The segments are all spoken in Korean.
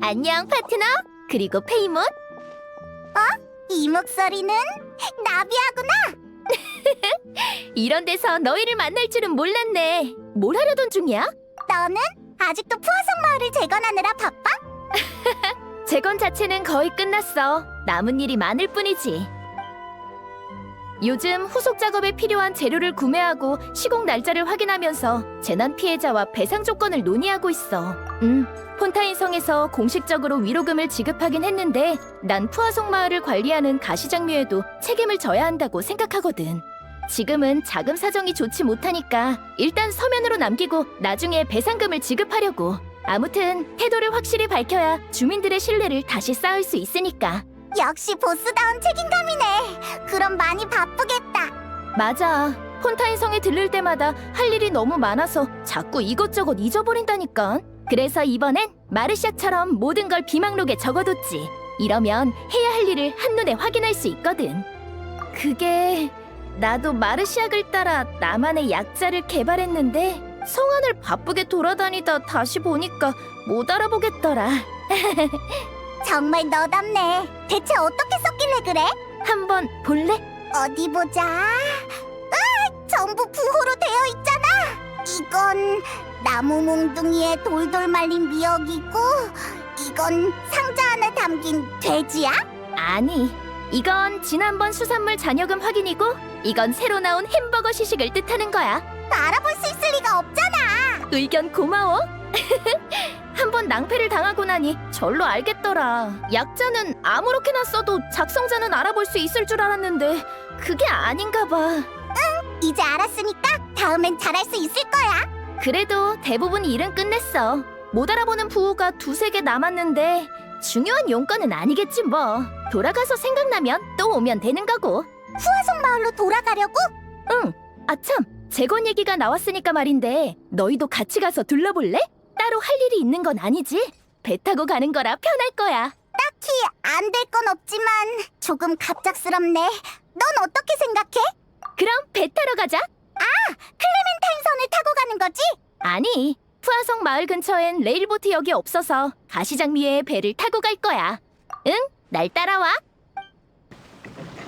안녕, 파트너. 그리고 페이몬. 이 목소리는 나비야구나. 이런 데서 너희를 만날 줄은 몰랐네. 뭘 하려던 중이야? 너는 아직도 푸아성 마을을 재건하느라 바빠? 재건 자체는 거의 끝났어. 남은 일이 많을 뿐이지. 요즘 후속 작업에 필요한 재료를 구매하고 시공 날짜를 확인하면서 재난 피해자와 배상 조건을 논의하고 있어. 폰타인 성에서 공식적으로 위로금을 지급하긴 했는데 난 푸아송 마을을 관리하는 가시장묘에도 책임을 져야 한다고 생각하거든. 지금은 자금 사정이 좋지 못하니까 일단 서면으로 남기고 나중에 배상금을 지급하려고. 아무튼 태도를 확실히 밝혀야 주민들의 신뢰를 다시 쌓을 수 있으니까. 역시 보스다운 책임감이네. 그럼 많이 바쁘겠다. 맞아. 폰타인 성에 들를 때마다 할 일이 너무 많아서 자꾸 이것저것 잊어버린다니까. 그래서 이번엔 마르샤처럼 모든 걸 비망록에 적어뒀지. 이러면 해야 할 일을 한눈에 확인할 수 있거든. 그게 나도 마르시악을 따라 나만의 약자를 개발했는데 성안을 바쁘게 돌아다니다 다시 보니까 못 알아보겠더라. 정말 너답네. 대체 어떻게 썼길래 그래? 한번 볼래? 어디 보자. 전부 부호로 되어 있잖아. 이건 나무 몽둥이에 돌돌 말린 미역이고, 이건 상자 안에 담긴 돼지야? 아니, 이건 지난번 수산물 잔여금 확인이고 이건 새로 나온 햄버거 시식을 뜻하는 거야. 알아볼 수 있을 리가 없잖아. 의견 고마워. 한번 낭패를 당하고 나니 절로 알겠더라. 약자는 아무렇게나 써도 작성자는 알아볼 수 있을 줄 알았는데 그게 아닌가 봐. 이제 알았으니까 다음엔 잘할 수 있을 거야. 그래도 대부분 일은 끝냈어. 못 알아보는 부호가 두세 개 남았는데 중요한 용건은 아니겠지 뭐. 돌아가서 생각나면 또 오면 되는 거고. 푸아송 마을로 돌아가려고? 응. 아참, 재건 얘기가 나왔으니까 말인데 너희도 같이 가서 둘러볼래? 따로 할 일이 있는 건 아니지? 배 타고 가는 거라 편할 거야. 딱히 안 될 건 없지만 조금 갑작스럽네. 넌 어떻게 생각해? 그럼 배 타러 가자. 클레멘타인 선을 타고 가는 거지? 아니, 푸아성 마을 근처엔 레일보트역이 없어서 가시장미에 배를 타고 갈 거야. 응, 날 따라와.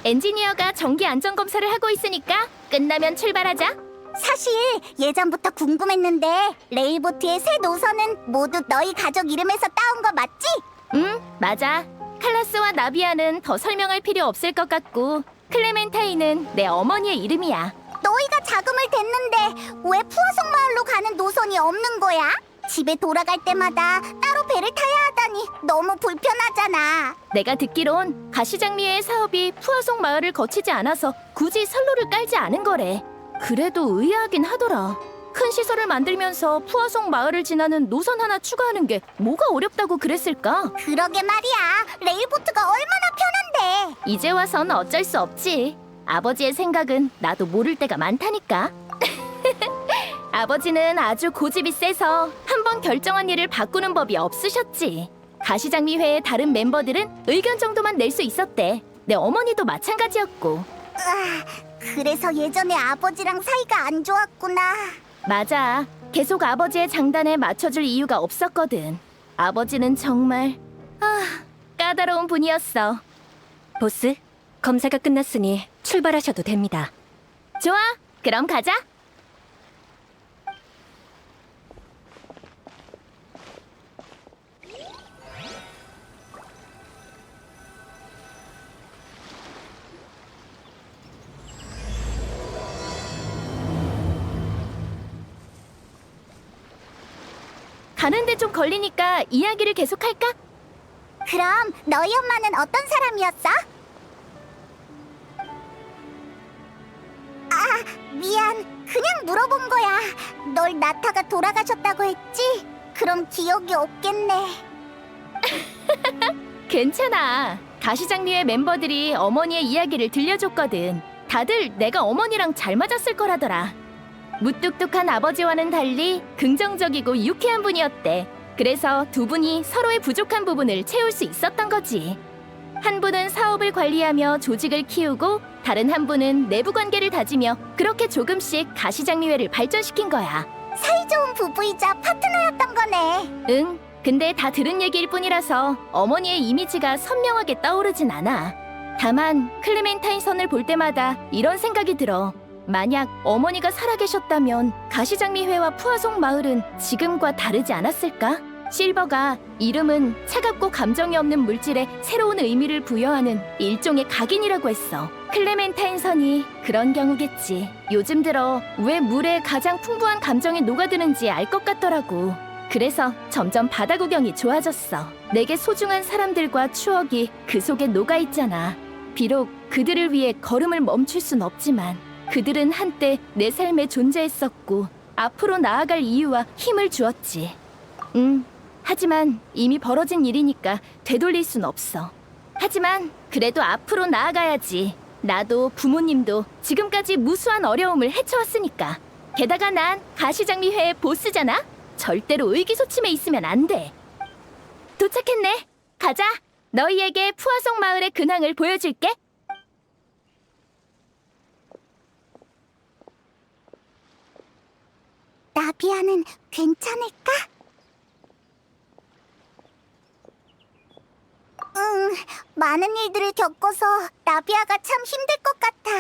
엔지니어가 정기 안전 검사를 하고 있으니까 끝나면 출발하자. 사실 예전부터 궁금했는데 레일보트의 새 노선은 모두 너희 가족 이름에서 따온 거 맞지? 응, 맞아. 칼라스와 나비아는 더 설명할 필요 없을 것 같고 클레멘타인은 내 어머니의 이름이야. 너희가 자금을 댔는데 왜 푸아송 마을로 가는 노선이 없는 거야? 집에 돌아갈 때마다 따로 배를 타야 하다니 너무 불편하잖아. 내가 듣기론 가시장미의 사업이 푸아송 마을을 거치지 않아서 굳이 선로를 깔지 않은 거래. 그래도 의아하긴 하더라. 큰 시설을 만들면서 푸아송 마을을 지나는 노선 하나 추가하는 게 뭐가 어렵다고 그랬을까? 그러게 말이야. 레일보트가 얼마나 편한데. 이제 와선 어쩔 수 없지. 아버지의 생각은 나도 모를 때가 많다니까. 아버지는 아주 고집이 세서 한 번 결정한 일을 바꾸는 법이 없으셨지. 가시장미회의 다른 멤버들은 의견 정도만 낼 수 있었대. 내 어머니도 마찬가지였고. 그래서 예전에 아버지랑 사이가 안 좋았구나. 맞아. 계속 아버지의 장단에 맞춰줄 이유가 없었거든. 아버지는 정말 까다로운 분이었어. 보스, 검사가 끝났으니 출발하셔도 됩니다. 좋아, 그럼 가자. 가는데 좀 걸리니까 이야기를 계속할까? 그럼 너희 엄마는 어떤 사람이었어? 미안. 그냥 물어본 거야. 널 나타가 돌아가셨다고 했지? 그럼 기억이 없겠네. 괜찮아. 가시장미회 멤버들이 어머니의 이야기를 들려줬거든. 다들 내가 어머니랑 잘 맞았을 거라더라. 무뚝뚝한 아버지와는 달리 긍정적이고 유쾌한 분이었대. 그래서 두 분이 서로의 부족한 부분을 채울 수 있었던 거지. 한 분은 사업을 관리하며 조직을 키우고 다른 한 분은 내부 관계를 다지며 그렇게 조금씩 가시장미회를 발전시킨 거야. 사이좋은 부부이자 파트너였던 거네. 응, 근데 다 들은 얘기일 뿐이라서 어머니의 이미지가 선명하게 떠오르진 않아. 다만 클레멘타인 선을 볼 때마다 이런 생각이 들어. 만약 어머니가 살아계셨다면 가시장미회와 푸아송 마을은 지금과 다르지 않았을까? 실버가 이름은 차갑고 감정이 없는 물질에 새로운 의미를 부여하는 일종의 각인이라고 했어. 클레멘타인 선이 그런 경우겠지. 요즘 들어 왜 물에 가장 풍부한 감정이 녹아드는지 알 것 같더라고. 그래서 점점 바다 구경이 좋아졌어. 내게 소중한 사람들과 추억이 그 속에 녹아있잖아. 비록 그들을 위해 걸음을 멈출 순 없지만 그들은 한때 내 삶에 존재했었고 앞으로 나아갈 이유와 힘을 주었지. 하지만 이미 벌어진 일이니까 되돌릴 순 없어. 하지만 그래도 앞으로 나아가야지. 나도 부모님도 지금까지 무수한 어려움을 헤쳐왔으니까. 게다가 난 가시장미회의 보스잖아. 절대로 의기소침해 있으면 안 돼. 도착했네. 가자. 너희에게 푸아송 마을의 근황을 보여줄게. 나비아는 괜찮을까? 많은 일들을 겪어서 나비아가 참 힘들 것 같아.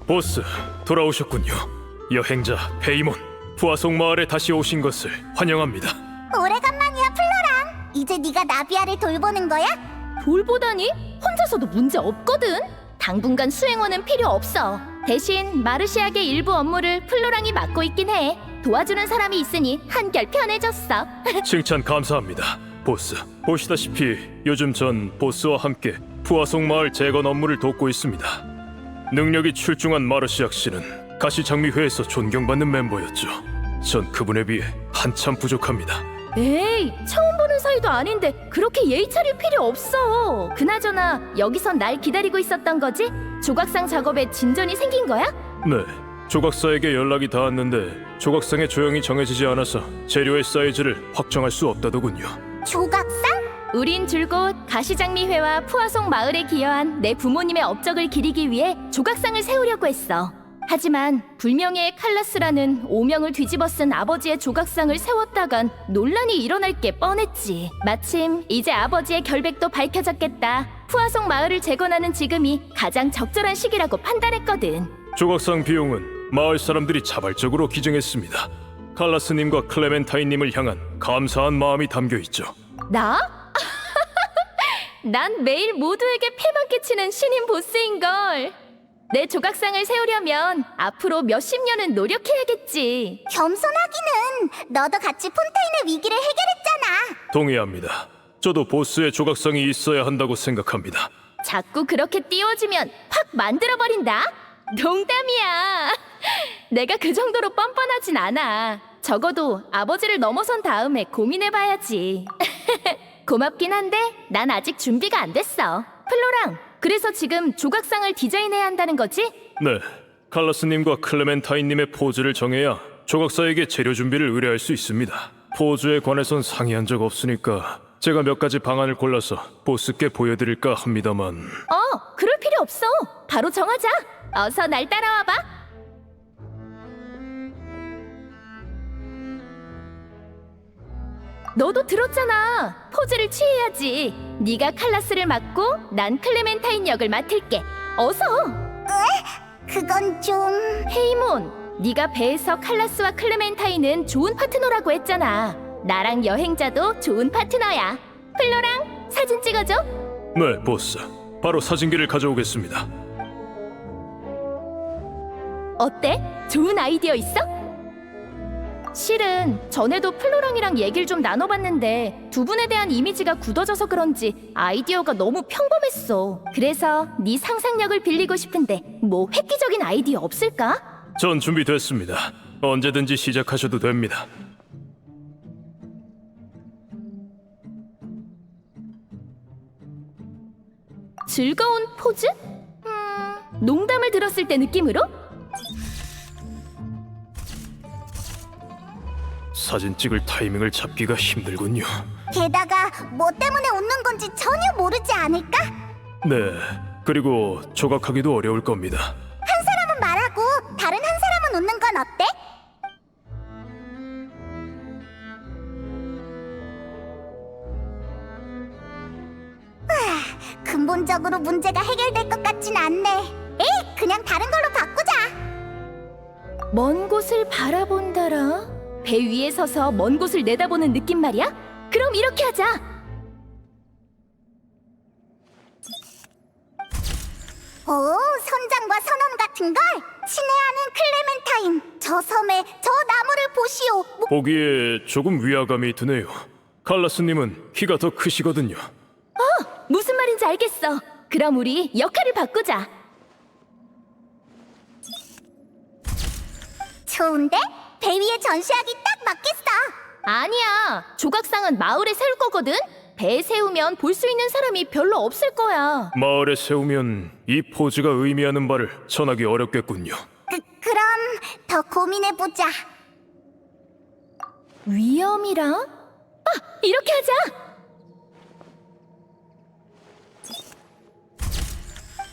보스, 돌아오셨군요. 여행자 페이몬, 푸아송 마을에 다시 오신 것을 환영합니다. 오래간만이야, 플로랑. 이제 네가 나비아를 돌보는 거야? 돌보다니? 혼자서도 문제 없거든. 당분간 수행원은 필요 없어. 대신 마르시아의 일부 업무를 플로랑이 맡고 있긴 해. 도와주는 사람이 있으니 한결 편해졌어. 칭찬 감사합니다. 보스, 보시다시피 요즘 전 보스와 함께 푸아송 마을 재건 업무를 돕고 있습니다. 능력이 출중한 마르시악 씨는 가시장미회에서 존경받는 멤버였죠. 전 그분에 비해 한참 부족합니다. 에이, 처음 보는 사이도 아닌데 그렇게 예의 차릴 필요 없어. 그나저나 여기선 날 기다리고 있었던 거지? 조각상 작업에 진전이 생긴 거야? 네, 조각사에게 연락이 닿았는데 조각상의 조형이 정해지지 않아서 재료의 사이즈를 확정할 수 없다더군요. 조각상? 우린 줄곧 가시장미회와 푸아송 마을에 기여한 내 부모님의 업적을 기리기 위해 조각상을 세우려고 했어. 하지만 불명예의 칼라스라는 오명을 뒤집어 쓴 아버지의 조각상을 세웠다간 논란이 일어날 게 뻔했지. 마침 이제 아버지의 결백도 밝혀졌겠다. 푸아송 마을을 재건하는 지금이 가장 적절한 시기라고 판단했거든. 조각상 비용은 마을 사람들이 자발적으로 기증했습니다. 칼라스님과 클레멘타인님을 향한 감사한 마음이 담겨 있죠. 나? 난 매일 모두에게 패만 끼치는 신인 보스인걸. 내 조각상을 세우려면 앞으로 몇십 년은 노력해야겠지. 겸손하기는. 너도 같이 폰타인의 위기를 해결했잖아. 동의합니다. 저도 보스의 조각상이 있어야 한다고 생각합니다. 자꾸 그렇게 띄워주면 팍 만들어버린다? 농담이야. 내가 그 정도로 뻔뻔하진 않아. 적어도 아버지를 넘어선 다음에 고민해봐야지. 고맙긴 한데 난 아직 준비가 안 됐어. 플로랑, 그래서 지금 조각상을 디자인해야 한다는 거지? 네, 칼라스님과 클레멘타인님의 포즈를 정해야 조각사에게 재료 준비를 의뢰할 수 있습니다. 포즈에 관해선 상의한 적 없으니까 제가 몇 가지 방안을 골라서 보스께 보여드릴까 합니다만. 그럴 필요 없어. 바로 정하자. 어서 날 따라와봐. 너도 들었잖아. 포즈를 취해야지. 네가 칼라스를 맡고 난 클레멘타인 역을 맡을게. 어서. 그건 좀... 헤이몬, 네가 배에서 칼라스와 클레멘타인은 좋은 파트너라고 했잖아. 나랑 여행자도 좋은 파트너야. 플로랑, 사진 찍어줘. 네, 보스. 바로 사진기를 가져오겠습니다. 어때? 좋은 아이디어 있어? 실은 전에도 플로랑이랑 얘기를 좀 나눠봤는데 두 분에 대한 이미지가 굳어져서 그런지 아이디어가 너무 평범했어. 그래서 네 상상력을 빌리고 싶은데 뭐 획기적인 아이디어 없을까? 전 준비됐습니다. 언제든지 시작하셔도 됩니다. 즐거운 포즈? 농담을 들었을 때 느낌으로? 사진 찍을 타이밍을 잡기가 힘들군요. 게다가 뭐 때문에 웃는 건지 전혀 모르지 않을까? 네, 그리고 조각하기도 어려울 겁니다. 한 사람은 말하고 다른 한 사람은 웃는 건 어때? 근본적으로 문제가 해결될 것 같진 않네. 에이, 그냥 다른 걸로 바꾸자. 먼 곳을 바라본다라. 배 위에 서서 먼 곳을 내다보는 느낌 말이야? 그럼 이렇게 하자. 오, 선장과 선원 같은 걸. 친애하는 클레멘타인, 저 섬에 저 나무를 보시오. 보기에 조금 위화감이 드네요. 칼라스님은 키가 더 크시거든요. 무슨 말인지 알겠어. 그럼 우리 역할을 바꾸자. 좋은데? 배 위에 전시하기 딱 맞겠어. 아니야. 조각상은 마을에 세울 거거든. 배에 세우면 볼 수 있는 사람이 별로 없을 거야. 마을에 세우면 이 포즈가 의미하는 바를 전하기 어렵겠군요. 그럼 더 고민해보자. 위험이라? 이렇게 하자.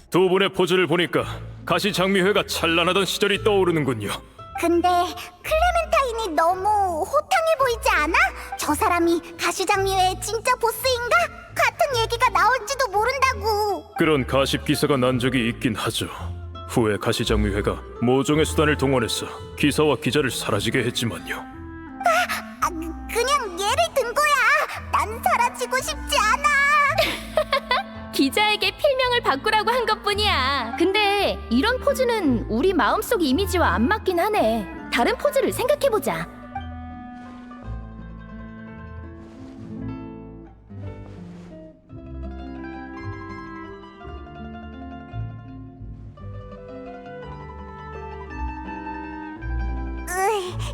두 분의 포즈를 보니까 가시장미회가 찬란하던 시절이 떠오르는군요. 근데 클레멘타인이 너무 호탕해 보이지 않아? 저 사람이 가시장미회의 진짜 보스인가? 같은 얘기가 나올지도 모른다고. 그런 가십 기사가 난 적이 있긴 하죠. 후에 가시장미회가 모종의 수단을 동원해서 기사와 기자를 사라지게 했지만요. 그냥 얘를 든 거야. 난 사라지고 싶지 않아. 기자에게 필명을 바꾸라고 한 것뿐이야. 근데 이런 포즈는 우리 마음속 이미지와 안 맞긴 하네. 다른 포즈를 생각해보자.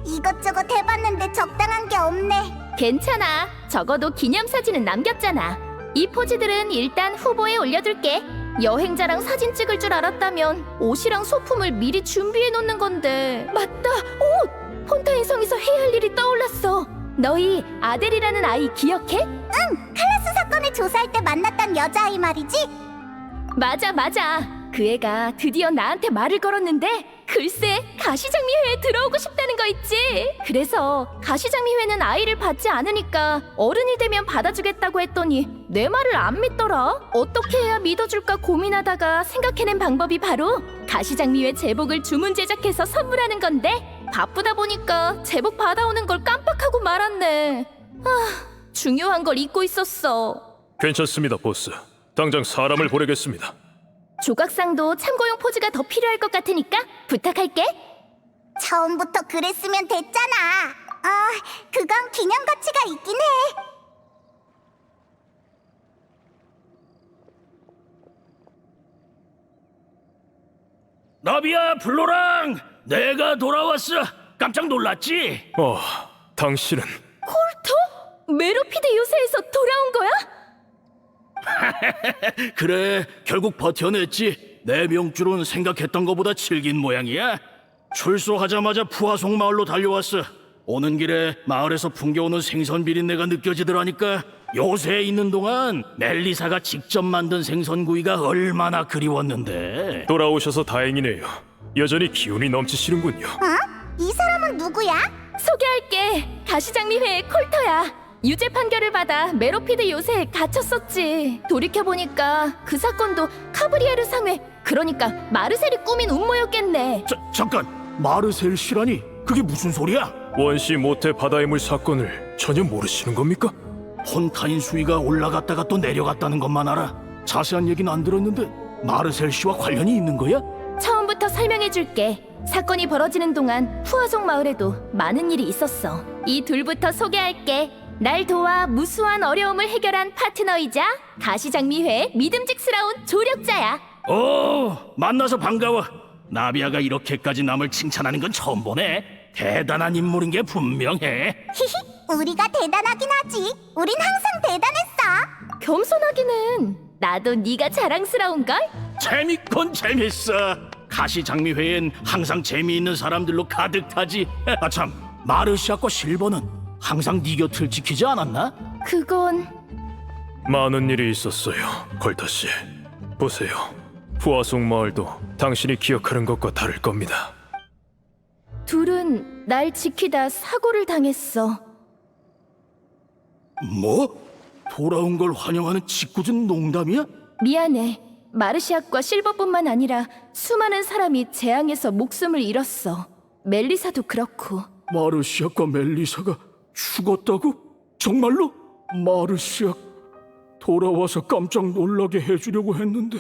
이것저것 해봤는데 적당한 게 없네. 괜찮아. 적어도 기념사진은 남겼잖아. 이 포즈들은 일단 후보에 올려둘게. 여행자랑 사진 찍을 줄 알았다면 옷이랑 소품을 미리 준비해 놓는 건데. 맞다, 옷! 폰타인 성에서 해야 할 일이 떠올랐어. 너희 아델이라는 아이 기억해? 클라스 사건을 조사할 때 만났던 여자아이 말이지? 맞아. 그 애가 드디어 나한테 말을 걸었는데 글쎄 가시장미회에 들어오고 싶다는 거 있지. 그래서 가시장미회는 아이를 받지 않으니까 어른이 되면 받아주겠다고 했더니 내 말을 안 믿더라. 어떻게 해야 믿어줄까 고민하다가 생각해낸 방법이 바로 가시장미회 제복을 주문 제작해서 선물하는 건데 바쁘다 보니까 제복 받아오는 걸 깜빡하고 말았네. 중요한 걸 잊고 있었어. 괜찮습니다, 보스. 당장 사람을 보내겠습니다. 조각상도 참고용 포즈가 더 필요할 것 같으니까 부탁할게. 처음부터 그랬으면 됐잖아. 그건 기념 가치가 있긴 해. 나비야, 블로랑, 내가 돌아왔어. 깜짝 놀랐지? 당신은 콜토? 메로피드 요새에서 돌아온 거야? 그래, 결국 버텨냈지. 내 명줄은 생각했던 것보다 질긴 모양이야. 출소하자마자 푸아송 마을로 달려왔어. 오는 길에 마을에서 풍겨오는 생선 비린내가 느껴지더라니까. 요새에 있는 동안 멜리사가 직접 만든 생선구이가 얼마나 그리웠는데. 돌아오셔서 다행이네요. 여전히 기운이 넘치시는군요. 이 사람은 누구야? 소개할게. 가시장미회의 콜터야. 유죄 판결을 받아 메로피드 요새에 갇혔었지. 돌이켜보니까 그 사건도 카브리에르 상회, 그러니까 마르셀이 꾸민 음모였겠네. 잠깐, 마르셀 시라니? 그게 무슨 소리야? 원시 모태 바다의 물 사건을 전혀 모르시는 겁니까? 폰타인 수위가 올라갔다가 또 내려갔다는 것만 알아. 자세한 얘기는 안 들었는데 마르셀 씨와 관련이 있는 거야? 처음부터 설명해줄게. 사건이 벌어지는 동안 푸아송 마을에도 많은 일이 있었어. 이 둘부터 소개할게. 날 도와 무수한 어려움을 해결한 파트너이자 가시장미회의 믿음직스러운 조력자야. 오, 만나서 반가워. 나비아가 이렇게까지 남을 칭찬하는 건 처음 보네. 대단한 인물인 게 분명해. 히히, 우리가 대단하긴 하지. 우린 항상 대단했어. 겸손하기는 나도 네가 자랑스러운걸? 재밌건 재밌어. 가시장미회엔 항상 재미있는 사람들로 가득하지. 아참, 마르시아과 실버는 항상 네 곁을 지키지 않았나? 그건... 많은 일이 있었어요, 콜터 씨. 보세요. 푸아송 마을도 당신이 기억하는 것과 다를 겁니다. 둘은 날 지키다 사고를 당했어. 뭐? 돌아온 걸 환영하는 짓궂은 농담이야? 미안해. 마르시악과 실버뿐만 아니라 수많은 사람이 재앙에서 목숨을 잃었어. 멜리사도 그렇고. 마르시악과 멜리사가 죽었다고? 정말로? 마르시악 돌아와서 깜짝 놀라게 해주려고 했는데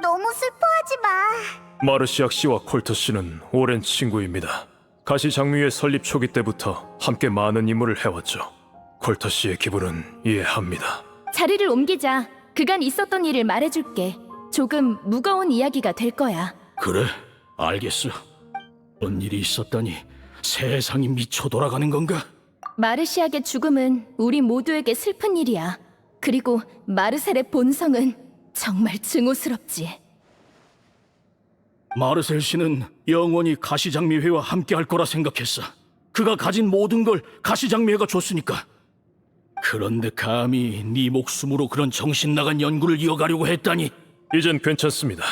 너무 슬퍼하지 마. 마르시악 씨와 콜터 씨는 오랜 친구입니다. 가시장미회 설립 초기 때부터 함께 많은 임무를 해왔죠. 콜터 씨의 기분은 이해합니다. 자리를 옮기자. 그간 있었던 일을 말해줄게. 조금 무거운 이야기가 될 거야. 그래, 알겠어. 그런 일이 있었다니 세상이 미쳐 돌아가는 건가? 마르시악의 죽음은 우리 모두에게 슬픈 일이야. 그리고 마르셀의 본성은 정말 증오스럽지. 마르셀 씨는 영원히 가시장미회와 함께 할 거라 생각했어. 그가 가진 모든 걸 가시장미회가 줬으니까. 그런데 감히 네 목숨으로 그런 정신 나간 연구를 이어가려고 했다니. 이젠 괜찮습니다.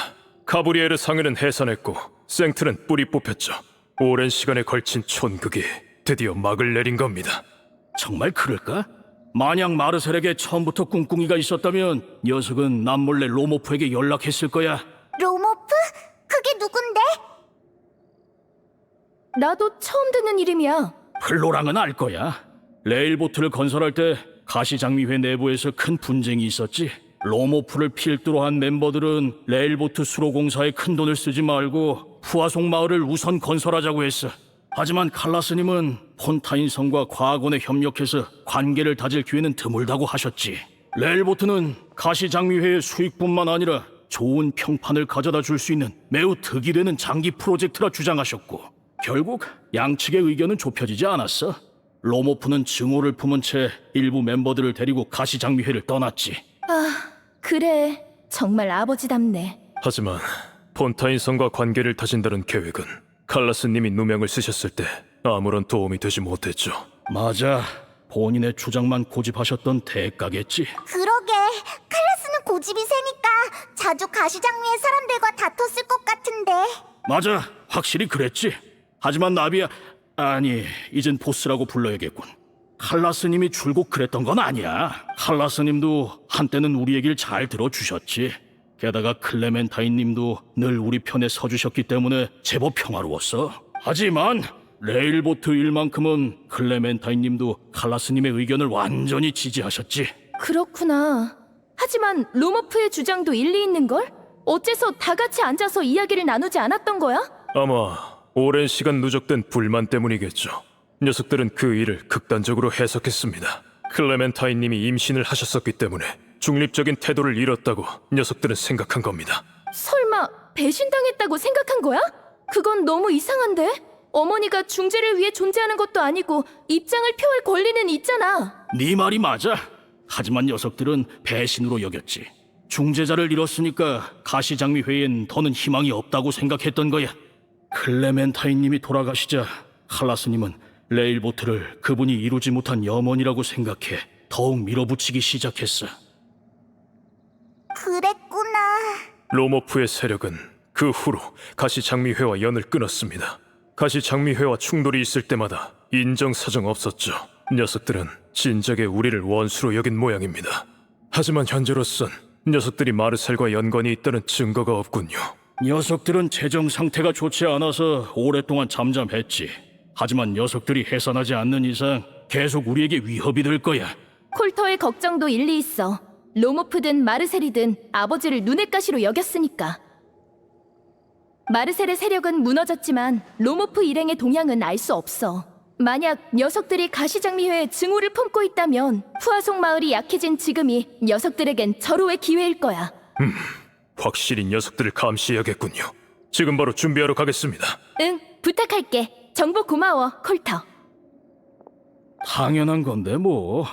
카브리에르 상회는 해산했고 생트는 뿌리 뽑혔죠. 오랜 시간에 걸친 촌극이 드디어 막을 내린 겁니다. 정말 그럴까? 만약 마르셀에게 처음부터 꿍꿍이가 있었다면 녀석은 남몰래 로모프에게 연락했을 거야. 로모프? 그게 누군데? 나도 처음 듣는 이름이야. 플로랑은 알 거야. 레일보트를 건설할 때 가시장미회 내부에서 큰 분쟁이 있었지. 로모프를 필두로 한 멤버들은 레일보트 수로공사에 큰 돈을 쓰지 말고 푸아송 마을을 우선 건설하자고 했어. 하지만 칼라스님은 폰타인 성과 과학원에 협력해서 관계를 다질 기회는 드물다고 하셨지. 레일보트는 가시장미회의 수익뿐만 아니라 좋은 평판을 가져다 줄 수 있는 매우 득이 되는 장기 프로젝트라 주장하셨고, 결국 양측의 의견은 좁혀지지 않았어. 로모프는 증오를 품은 채 일부 멤버들을 데리고 가시장미회를 떠났지. 그래. 정말 아버지답네. 하지만 폰타인 성과 관계를 다진다는 계획은 칼라스님이 누명을 쓰셨을 때 아무런 도움이 되지 못했죠. 맞아. 본인의 주장만 고집하셨던 대가겠지. 그러게. 칼라스는 고집이 세니까 자주 가시장미회 사람들과 다퉜을 것 같은데. 맞아. 확실히 그랬지. 하지만 나비야, 아니, 이젠 보스라고 불러야겠군. 칼라스님이 줄곧 그랬던 건 아니야. 칼라스님도 한때는 우리 얘기를 잘 들어주셨지. 게다가 클레멘타인님도 늘 우리 편에 서주셨기 때문에 제법 평화로웠어. 하지만 레일보트 일만큼은 클레멘타인님도 칼라스님의 의견을 완전히 지지하셨지. 그렇구나. 하지만 로모프의 주장도 일리 있는걸? 어째서 다 같이 앉아서 이야기를 나누지 않았던 거야? 아마 오랜 시간 누적된 불만 때문이겠죠. 녀석들은 그 일을 극단적으로 해석했습니다. 클레멘타인님이 임신을 하셨었기 때문에 중립적인 태도를 잃었다고 녀석들은 생각한 겁니다. 설마 배신당했다고 생각한 거야? 그건 너무 이상한데? 어머니가 중재를 위해 존재하는 것도 아니고 입장을 표할 권리는 있잖아. 네 말이 맞아. 하지만 녀석들은 배신으로 여겼지. 중재자를 잃었으니까 가시장미회엔 더는 희망이 없다고 생각했던 거야. 클레멘타인님이 돌아가시자 칼라스님은 레일보트를 그분이 이루지 못한 염원이라고 생각해 더욱 밀어붙이기 시작했어. 그랬구나. 로모프의 세력은 그 후로 가시장미회와 연을 끊었습니다. 가시장미회와 충돌이 있을 때마다 인정사정 없었죠. 녀석들은 진작에 우리를 원수로 여긴 모양입니다. 하지만 현재로선 녀석들이 마르셀과 연관이 있다는 증거가 없군요. 녀석들은 재정 상태가 좋지 않아서 오랫동안 잠잠했지. 하지만 녀석들이 해산하지 않는 이상 계속 우리에게 위협이 될 거야. 콜터의 걱정도 일리 있어. 로모프든 마르셀이든 아버지를 눈엣 가시로 여겼으니까. 마르셀의 세력은 무너졌지만 로모프 일행의 동향은 알 수 없어. 만약 녀석들이 가시장미회에 증오를 품고 있다면 푸아송 마을이 약해진 지금이 녀석들에겐 절호의 기회일 거야. 확실히 녀석들을 감시해야겠군요. 지금 바로 준비하러 가겠습니다. 응, 부탁할게. 정보 고마워, 콜터. 당연한 건데 뭐.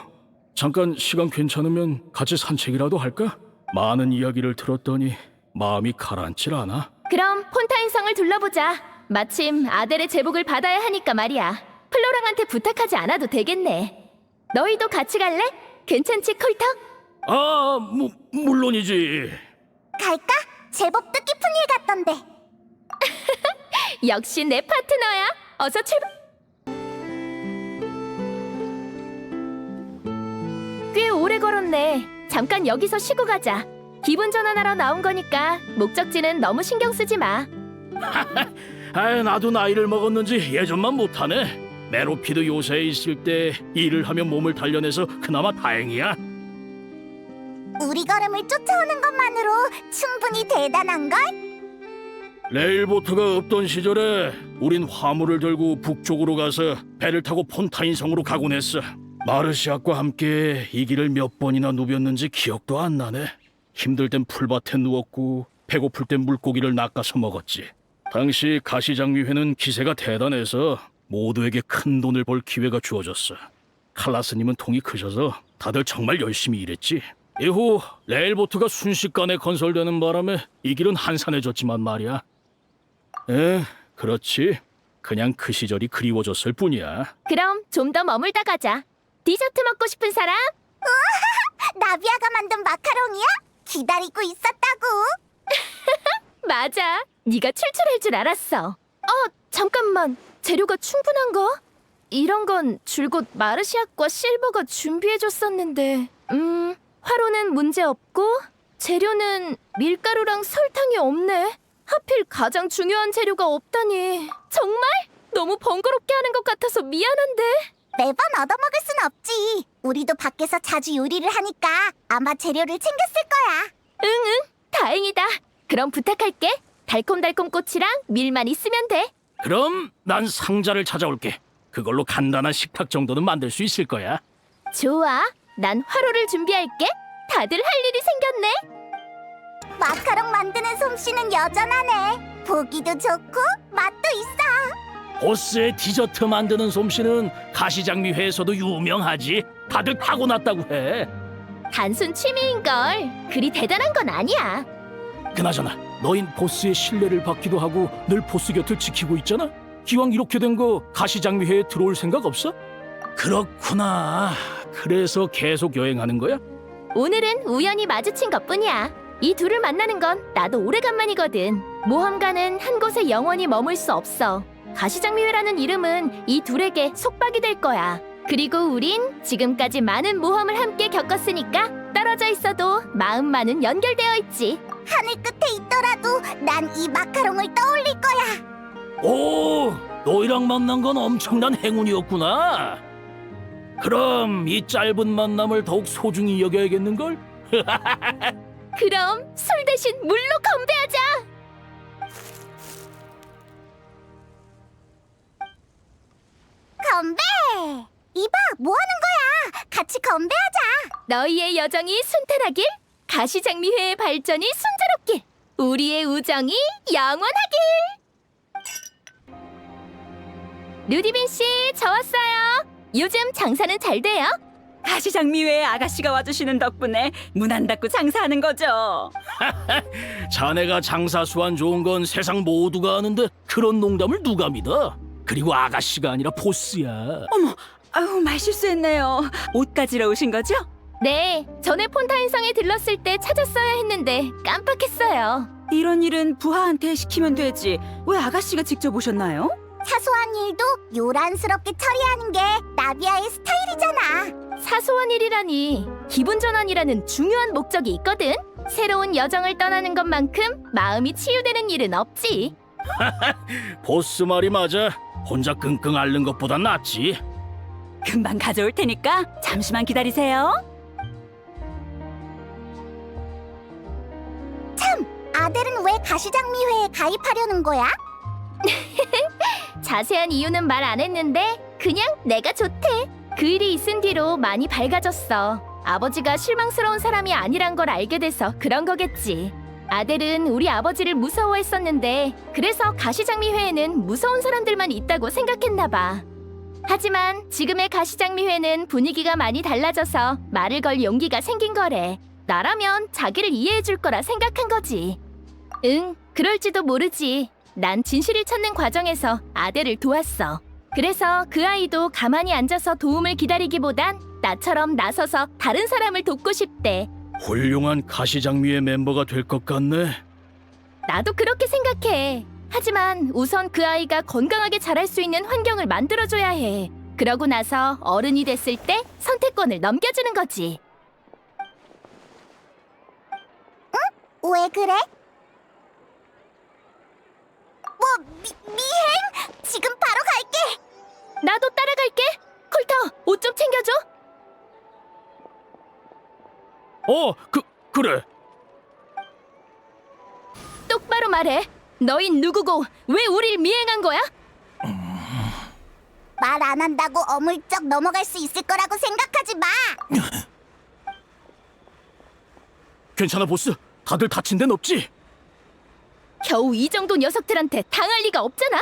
잠깐 시간 괜찮으면 같이 산책이라도 할까? 많은 이야기를 들었더니 마음이 가라앉질 않아. 그럼 폰타인 성을 둘러보자. 마침 아델의 제복을 받아야 하니까 말이야. 플로랑한테 부탁하지 않아도 되겠네. 너희도 같이 갈래? 괜찮지, 콜터? 물론이지. 갈까? 제법 뜻깊은 일 같던데. 역시 내 파트너야. 어서 출발. 꽤 오래 걸었네. 잠깐 여기서 쉬고 가자. 기분 전환하러 나온 거니까 목적지는 너무 신경 쓰지 마. 나도 나이를 먹었는지 예전만 못하네. 메로피드 요새에 있을 때 일을 하며 몸을 단련해서 그나마 다행이야. 우리 걸음을 쫓아오는 것만으로 충분히 대단한걸? 레일보트가 없던 시절에 우린 화물을 들고 북쪽으로 가서 배를 타고 폰타인 성으로 가곤 했어. 마르시악과 함께 이 길을 몇 번이나 누볐는지 기억도 안 나네. 힘들 땐 풀밭에 누웠고 배고플 땐 물고기를 낚아서 먹었지. 당시 가시장미회는 기세가 대단해서 모두에게 큰 돈을 벌 기회가 주어졌어. 칼라스님은 통이 크셔서 다들 정말 열심히 일했지. 이후 레일보트가 순식간에 건설되는 바람에 이 길은 한산해졌지만 말이야. 그렇지. 그냥 그 시절이 그리워졌을 뿐이야. 그럼 좀 더 머물다 가자. 디저트 먹고 싶은 사람? 나비아가 만든 마카롱이야? 기다리고 있었다고. 맞아. 네가 출출할 줄 알았어. 잠깐만. 재료가 충분한가? 이런 건 줄곧 마르시아과 실버가 준비해줬었는데. 화로는 문제 없고 재료는 밀가루랑 설탕이 없네. 하필 가장 중요한 재료가 없다니. 정말? 너무 번거롭게 하는 것 같아서 미안한데. 매번 얻어먹을 순 없지. 우리도 밖에서 자주 요리를 하니까 아마 재료를 챙겼을 거야. 응응. 다행이다. 그럼 부탁할게. 달콤달콤 꽃이랑 밀만 있으면 돼. 그럼 난 상자를 찾아올게. 그걸로 간단한 식탁 정도는 만들 수 있을 거야. 좋아. 난 화로를 준비할게. 다들 할 일이 생겼네. 마카롱 만드는 솜씨는 여전하네. 보기도 좋고 맛도 있어. 보스의 디저트 만드는 솜씨는 가시장미회에서도 유명하지. 다들 타고났다고 해. 단순 취미인걸. 그리 대단한 건 아니야. 그나저나 너흰 보스의 신뢰를 받기도 하고 늘 보스 곁을 지키고 있잖아. 기왕 이렇게 된 거 가시장미회에 들어올 생각 없어? 그렇구나. 그래서 계속 여행하는 거야? 오늘은 우연히 마주친 것뿐이야. 이 둘을 만나는 건 나도 오래간만이거든. 모험가는 한 곳에 영원히 머물 수 없어. 가시장미회라는 이름은 이 둘에게 속박이 될 거야. 그리고 우린 지금까지 많은 모험을 함께 겪었으니까 떨어져 있어도 마음만은 연결되어 있지. 하늘 끝에 있더라도 난 이 마카롱을 떠올릴 거야. 오, 너희랑 만난 건 엄청난 행운이었구나. 그럼 이 짧은 만남을 더욱 소중히 여겨야겠는걸? 그럼 술 대신 물로 건배하자. 건배! 이봐, 뭐 하는 거야? 같이 건배하자. 너희의 여정이 순탄하길, 가시장미회의 발전이 순조롭길, 우리의 우정이 영원하길. 루디빈 씨, 저 왔어요. 요즘 장사는 잘 돼요? 가시장미회에 아가씨가 와주시는 덕분에 문 안 닫고 장사하는 거죠. 자네가 장사 수완 좋은 건 세상 모두가 아는데 그런 농담을 누가 믿어? 그리고 아가씨가 아니라 보스야. 어머, 아유 말 실수했네요. 옷 가지러 오신 거죠? 네, 전에 폰타인성에 들렀을 때 찾았어야 했는데 깜빡했어요. 이런 일은 부하한테 시키면 되지. 왜 아가씨가 직접 오셨나요? 사소한 일도 요란스럽게 처리하는 게 나비아의 스타일이잖아. 사소한 일이라니, 기분 전환이라는 중요한 목적이 있거든. 새로운 여정을 떠나는 것만큼 마음이 치유되는 일은 없지. 보스 말이 맞아. 혼자 끙끙 앓는 것보단 낫지. 금방 가져올 테니까 잠시만 기다리세요. 아델은 왜 가시장미회에 가입하려는 거야? 자세한 이유는 말 안 했는데 그냥 내가 좋대. 그 일이 있은 뒤로 많이 밝아졌어. 아버지가 실망스러운 사람이 아니란 걸 알게 돼서 그런 거겠지. 아델은 우리 아버지를 무서워했었는데 그래서 가시장미회에는 무서운 사람들만 있다고 생각했나 봐. 하지만 지금의 가시장미회는 분위기가 많이 달라져서 말을 걸 용기가 생긴 거래. 나라면 자기를 이해해 줄 거라 생각한 거지. 응, 그럴지도 모르지. 난 진실을 찾는 과정에서 아델을 도왔어. 그래서 그 아이도 가만히 앉아서 도움을 기다리기보단 나처럼 나서서 다른 사람을 돕고 싶대. 훌륭한 가시장미의 멤버가 될 것 같네. 나도 그렇게 생각해. 하지만 우선 그 아이가 건강하게 자랄 수 있는 환경을 만들어줘야 해. 그러고 나서 어른이 됐을 때 선택권을 넘겨주는 거지. 왜 그래? 뭐 미행? 지금 바로 갈게. 나도 따라갈게. 콜터, 옷 좀 챙겨줘. 그래. 똑바로 말해. 너흰 누구고 왜 우릴 미행한 거야? 말 안 한다고 어물쩍 넘어갈 수 있을 거라고 생각하지 마. 괜찮아, 보스. 다들 다친 데는 없지? 겨우 이 정도 녀석들한테 당할 리가 없잖아.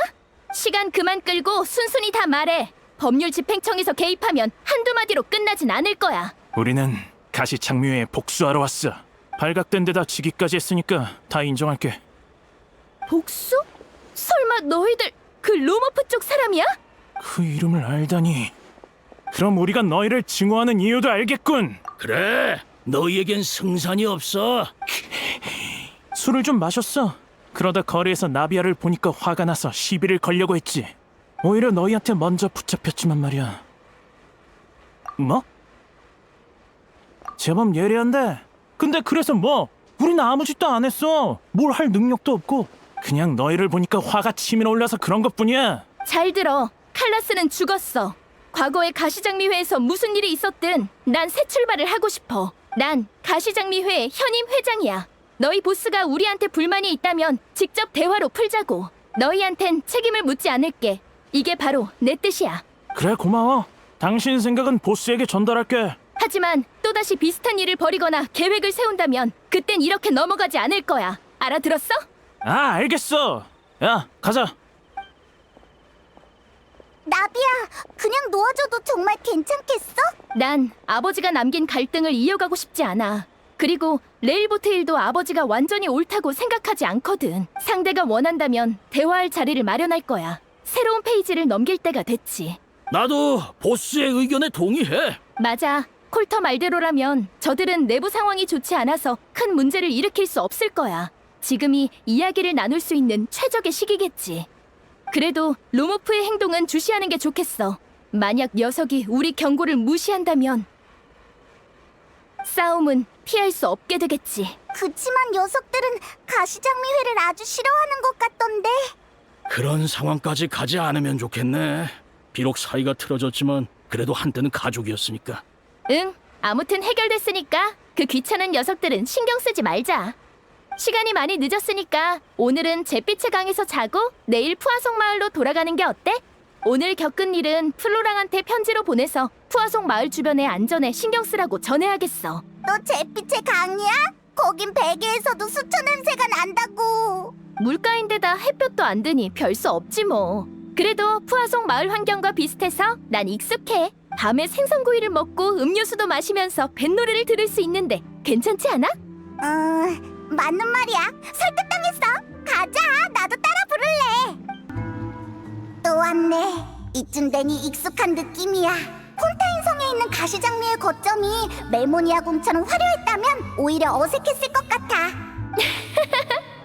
시간 그만 끌고 순순히 다 말해. 법률 집행청에서 개입하면 한두 마디로 끝나진 않을 거야. 우리는 가시장미회에 복수하러 왔어. 발각된 데다 지기까지 했으니까 다 인정할게. 복수? 설마 너희들 그 로머프 쪽 사람이야? 그 이름을 알다니. 그럼 우리가 너희를 증오하는 이유도 알겠군. 그래. 너희에겐 승산이 없어. 술을 좀 마셨어. 그러다 거리에서 나비아를 보니까 화가 나서 시비를 걸려고 했지. 오히려 너희한테 먼저 붙잡혔지만 말이야. 뭐? 제법 예리한데. 근데 그래서 뭐? 우린 아무 짓도 안 했어. 뭘 할 능력도 없고. 그냥 너희를 보니까 화가 치밀어 올라서 그런 것뿐이야. 잘 들어. 칼라스는 죽었어. 과거에 가시장미회에서 무슨 일이 있었든 난 새 출발을 하고 싶어. 난 가시장미회 현임 회장이야. 너희 보스가 우리한테 불만이 있다면 직접 대화로 풀자고. 너희한텐 책임을 묻지 않을게. 이게 바로 내 뜻이야. 그래, 고마워. 당신 생각은 보스에게 전달할게. 하지만 또다시 비슷한 일을 벌이거나 계획을 세운다면 그땐 이렇게 넘어가지 않을 거야. 알아들었어? 아, 알겠어. 야, 가자. 나비야, 그냥 놓아줘도 정말 괜찮겠어? 난 아버지가 남긴 갈등을 이어가고 싶지 않아. 그리고 레일보트 일도 아버지가 완전히 옳다고 생각하지 않거든. 상대가 원한다면 대화할 자리를 마련할 거야. 새로운 페이지를 넘길 때가 됐지. 나도 보스의 의견에 동의해. 맞아. 콜터 말대로라면 저들은 내부 상황이 좋지 않아서 큰 문제를 일으킬 수 없을 거야. 지금이 이야기를 나눌 수 있는 최적의 시기겠지. 그래도 로모프의 행동은 주시하는 게 좋겠어. 만약 녀석이 우리 경고를 무시한다면 싸움은 피할 수 없게 되겠지. 그치만 녀석들은 가시장미회를 아주 싫어하는 것 같던데. 그런 상황까지 가지 않으면 좋겠네. 비록 사이가 틀어졌지만 그래도 한때는 가족이었으니까. 응, 아무튼 해결됐으니까 그 귀찮은 녀석들은 신경 쓰지 말자. 시간이 많이 늦었으니까 오늘은 잿빛의 강에서 자고 내일 푸아송 마을로 돌아가는 게 어때? 오늘 겪은 일은 플로랑한테 편지로 보내서 푸아송 마을 주변의 안전에 신경 쓰라고 전해야겠어. 너 잿빛의 강이야? 거긴 베개에서도 수초 냄새가 난다고. 물가인데다 햇볕도 안 드니 별 수 없지 뭐. 그래도 푸아송 마을 환경과 비슷해서 난 익숙해. 밤에 생선구이를 먹고 음료수도 마시면서 뱃노래를 들을 수 있는데 괜찮지 않아? 맞는 말이야. 설득당했어. 가자. 나도 따라 부를래. 또 왔네. 이쯤 되니 익숙한 느낌이야. 폰타인 성에 있는 가시장미의 거점이 멜모니아 궁처럼 화려했다면 오히려 어색했을 것 같아.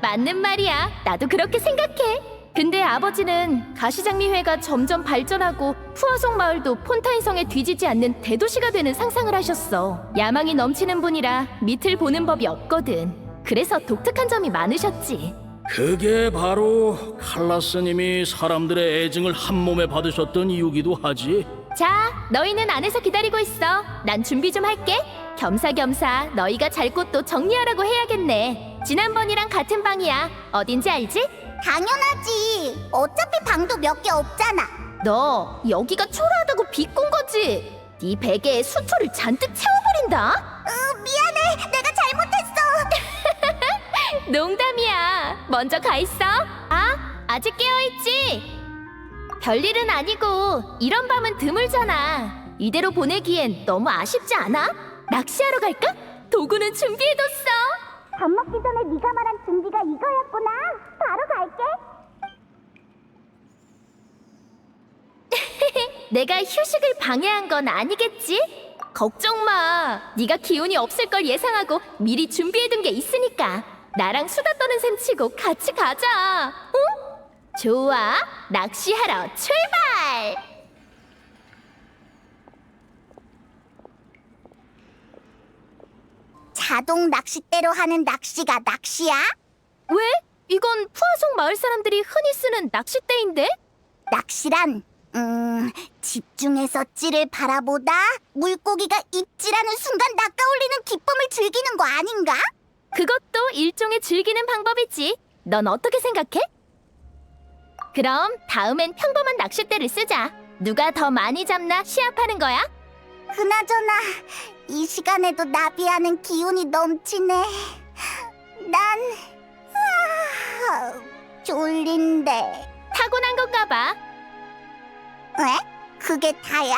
맞는 말이야. 나도 그렇게 생각해. 근데 아버지는 가시장미회가 점점 발전하고 푸아송 마을도 폰타인 성에 뒤지지 않는 대도시가 되는 상상을 하셨어. 야망이 넘치는 분이라 밑을 보는 법이 없거든. 그래서 독특한 점이 많으셨지. 그게 바로 칼라스님이 사람들의 애증을 한 몸에 받으셨던 이유기도 하지. 자, 너희는 안에서 기다리고 있어. 난 준비 좀 할게. 겸사겸사 너희가 잘 곳도 정리하라고 해야겠네. 지난번이랑 같은 방이야. 어딘지 알지? 당연하지. 어차피 방도 몇 개 없잖아. 너 여기가 초라하다고 비꼰 거지? 네 베개에 수초를 잔뜩 채워버린다? 미안해. 내가 잘못했어. 농담이야. 먼저 가 있어. 아, 아직 깨어있지? 별일은 아니고 이런 밤은 드물잖아. 이대로 보내기엔 너무 아쉽지 않아? 낚시하러 갈까? 도구는 준비해뒀어. 밥 먹기 전에 네가 말한 준비가 이거였구나. 바로 갈게. 내가 휴식을 방해한 건 아니겠지? 걱정 마. 네가 기운이 없을 걸 예상하고 미리 준비해둔 게 있으니까. 나랑 수다 떠는 셈 치고 같이 가자. 응? 좋아. 낚시하러 출발. 자, 자동 낚싯대로 하는 낚시가 낚시야? 왜? 이건 푸아송 마을 사람들이 흔히 쓰는 낚싯대인데? 낚시란 집중해서 찌를 바라보다 물고기가 입질하는 순간 낚아올리는 기쁨을 즐기는 거 아닌가? 그것도 일종의 즐기는 방법이지. 넌 어떻게 생각해? 그럼 다음엔 평범한 낚싯대를 쓰자. 누가 더 많이 잡나 시합하는 거야? 그나저나 이 시간에도 나비하는 기운이 넘치네. 난 졸린데. 타고난 건가 봐. 왜? 그게 다야?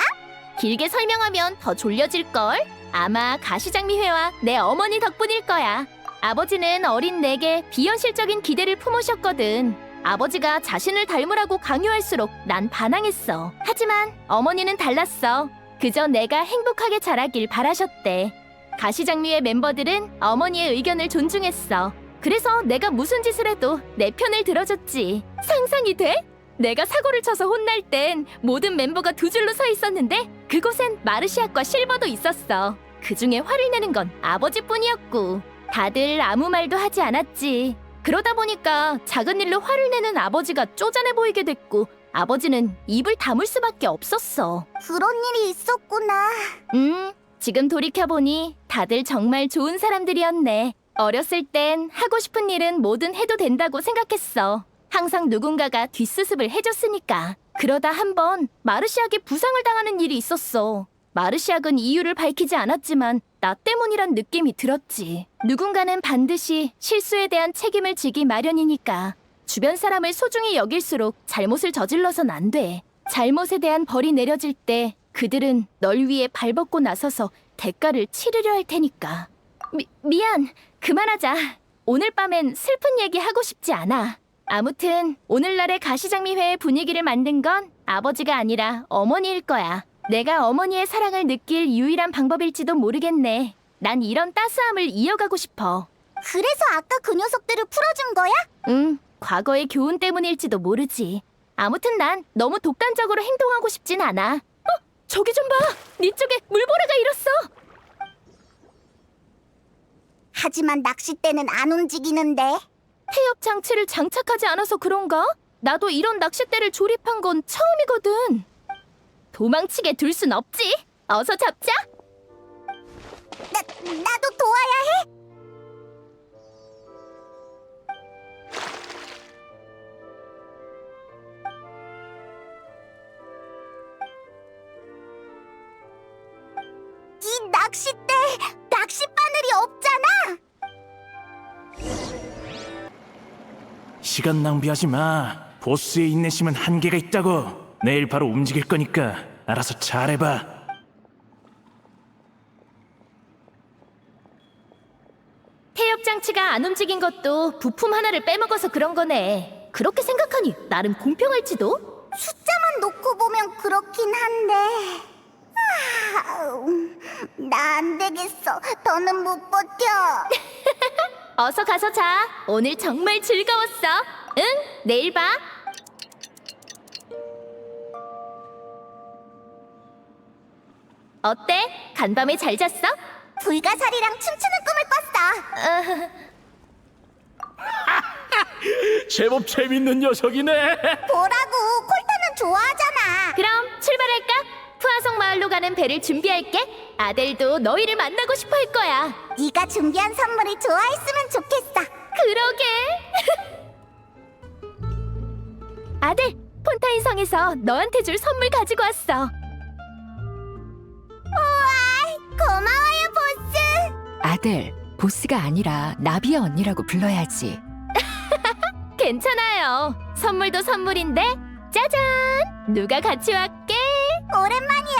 길게 설명하면 더 졸려질걸? 아마 가시장미회와 내 어머니 덕분일 거야. 아버지는 어린 내게 비현실적인 기대를 품으셨거든. 아버지가 자신을 닮으라고 강요할수록 난 반항했어. 하지만 어머니는 달랐어. 그저 내가 행복하게 자라길 바라셨대. 가시장미회 멤버들은 어머니의 의견을 존중했어. 그래서 내가 무슨 짓을 해도 내 편을 들어줬지. 상상이 돼? 내가 사고를 쳐서 혼날 땐 모든 멤버가 두 줄로 서 있었는데 그곳엔 마르시아과 실버도 있었어. 그중에 화를 내는 건 아버지뿐이었고 다들 아무 말도 하지 않았지. 그러다 보니까 작은 일로 화를 내는 아버지가 쪼잔해 보이게 됐고 아버지는 입을 다물 수밖에 없었어. 그런 일이 있었구나. 지금 돌이켜보니 다들 정말 좋은 사람들이었네. 어렸을 땐 하고 싶은 일은 뭐든 해도 된다고 생각했어. 항상 누군가가 뒷수습을 해줬으니까. 그러다 한 번 마르시아에게 부상을 당하는 일이 있었어. 마르시아는 이유를 밝히지 않았지만 나 때문이란 느낌이 들었지. 누군가는 반드시 실수에 대한 책임을 지기 마련이니까. 주변 사람을 소중히 여길수록 잘못을 저질러선 안 돼. 잘못에 대한 벌이 내려질 때 그들은 널 위해 발벗고 나서서 대가를 치르려 할 테니까. 미안. 그만하자. 오늘 밤엔 슬픈 얘기 하고 싶지 않아. 아무튼 오늘날의 가시장미회의 분위기를 만든 건 아버지가 아니라 어머니일 거야. 내가 어머니의 사랑을 느낄 유일한 방법일지도 모르겠네. 난 이런 따스함을 이어가고 싶어. 그래서 아까 그 녀석들을 풀어준 거야? 과거의 교훈 때문일지도 모르지. 아무튼 난 너무 독단적으로 행동하고 싶진 않아. 저기 좀 봐! 네 쪽에 물보라가 일었어! 하지만 낚싯대는 안 움직이는데. 태엽 장치를 장착하지 않아서 그런가? 나도 이런 낚싯대를 조립한 건 처음이거든. 도망치게 둘 순 없지. 어서 잡자. 나도 도와야 해? 이 낚싯대 낚싯바늘이 없잖아. 시간 낭비하지 마. 보스의 인내심은 한계가 있다고. 내일 바로 움직일 거니까 알아서 잘해봐. 태엽 장치가 안 움직인 것도 부품 하나를 빼먹어서 그런 거네. 그렇게 생각하니 나름 공평할지도? 숫자만 놓고 보면 그렇긴 한데. 나 안 되겠어. 더는 못 버텨. 어서 가서 자. 오늘 정말 즐거웠어. 응, 내일 봐. 어때? 간밤에 잘 잤어? 불가사리랑 춤추는 꿈을 꿨어. 제법 재밌는 녀석이네. 뭐라고? 콜타는 좋아하잖아. 그럼 출발할까? 푸아송 마을로 가는 배를 준비할게. 아델도 너희를 만나고 싶어 할 거야. 네가 준비한 선물을 좋아했으면 좋겠어. 그러게. 아델, 폰타인 성에서 너한테 줄 선물 가지고 왔어. 우와, 고마워요, 보스. 아들, 보스가 아니라 나비야 언니라고 불러야지. 괜찮아요. 선물도 선물인데 짜잔! 누가 같이 왔게? 오랜만이야.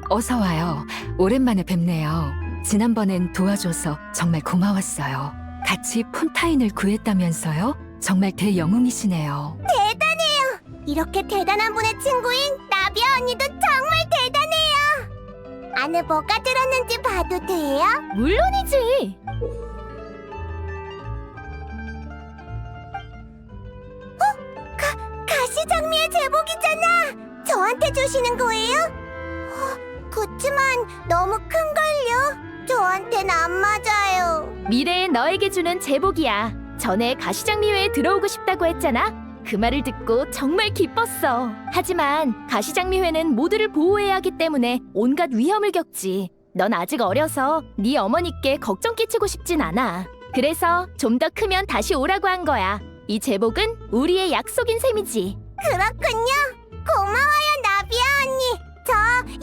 어서 와요. 오랜만에 뵙네요. 지난번엔 도와줘서 정말 고마웠어요. 같이 폰타인을 구했다면서요? 정말 대영웅이시네요. 대단해요. 이렇게 대단한 분의 친구인 나비야 언니도 정말 대단해요. 안에 뭐가 들었는지 봐도 돼요? 물론이지. 가시장미의 제복이잖아. 저한테 주시는 거예요? 그치만 너무 큰걸요. 저한텐 안 맞아요. 미래의 너에게 주는 제복이야. 전에 가시장미회에 들어오고 싶다고 했잖아. 그 말을 듣고 정말 기뻤어. 하지만 가시장미회는 모두를 보호해야 하기 때문에 온갖 위험을 겪지. 넌 아직 어려서 네 어머니께 걱정 끼치고 싶진 않아. 그래서 좀 더 크면 다시 오라고 한 거야. 이 제복은 우리의 약속인 셈이지. 그렇군요. 고마워요, 나비야 언니. 저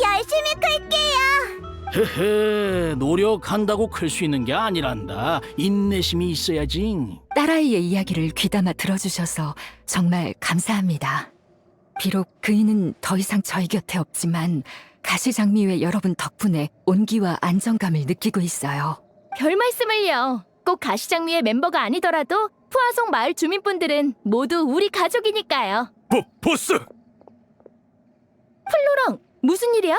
열심히 클게요. 헤헤, 노력한다고 클 수 있는 게 아니란다. 인내심이 있어야지. 딸아이의 이야기를 귀담아 들어주셔서 정말 감사합니다. 비록 그이는 더 이상 저희 곁에 없지만 가시장미회 여러분 덕분에 온기와 안정감을 느끼고 있어요. 별 말씀을요. 꼭 가시장미회 멤버가 아니더라도 푸아송 마을 주민분들은 모두 우리 가족이니까요. 보스! 플로랑, 무슨 일이야?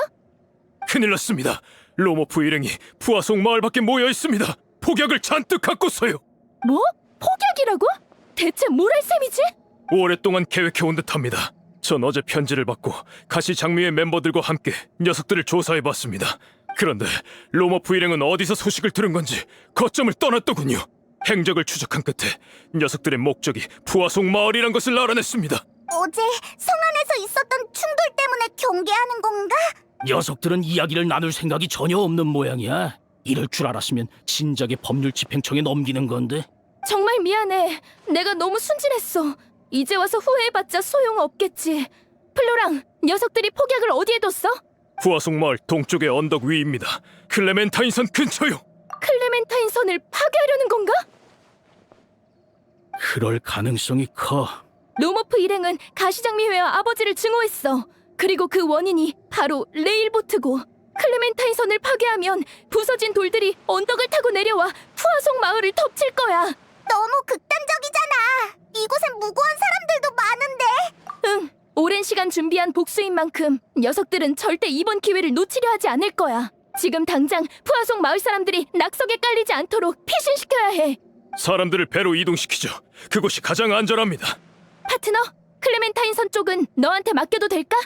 큰일 났습니다. 로모프 일행이 푸아송 마을 밖에 모여 있습니다. 폭약을 잔뜩 갖고서요. 뭐? 폭약이라고? 대체 뭘 할 셈이지? 오랫동안 계획해온 듯합니다. 전 어제 편지를 받고 가시장미회 멤버들과 함께 녀석들을 조사해봤습니다. 그런데 로모프 일행은 어디서 소식을 들은 건지 거점을 떠났더군요. 행적을 추적한 끝에 녀석들의 목적이 푸아송 마을이란 것을 알아냈습니다. 어제 성 안에서 있었던 충돌 때문에 경계하는 건가? 녀석들은 이야기를 나눌 생각이 전혀 없는 모양이야. 이럴 줄 알았으면 진작에 법률 집행청에 넘기는 건데. 정말 미안해. 내가 너무 순진했어. 이제 와서 후회해봤자 소용없겠지. 플로랑, 녀석들이 폭약을 어디에 뒀어? 푸아송 마을 동쪽의 언덕 위입니다. 클레멘타인선 근처요. 클레멘타인 선을 파괴하려는 건가? 그럴 가능성이 커. 로모프 일행은 가시장미회와 아버지를 증오했어. 그리고 그 원인이 바로 레일보트고, 클레멘타인 선을 파괴하면 부서진 돌들이 언덕을 타고 내려와 푸아송 마을을 덮칠 거야. 너무 극단적이잖아. 이곳엔 무고한 사람들도 많은데. 응, 오랜 시간 준비한 복수인 만큼 녀석들은 절대 이번 기회를 놓치려 하지 않을 거야. 지금 당장 푸아송 마을 사람들이 낙석에 깔리지 않도록 피신시켜야 해. 사람들을 배로 이동시키죠. 그곳이 가장 안전합니다. 파트너, 클레멘타인 선 쪽은 너한테 맡겨도 될까?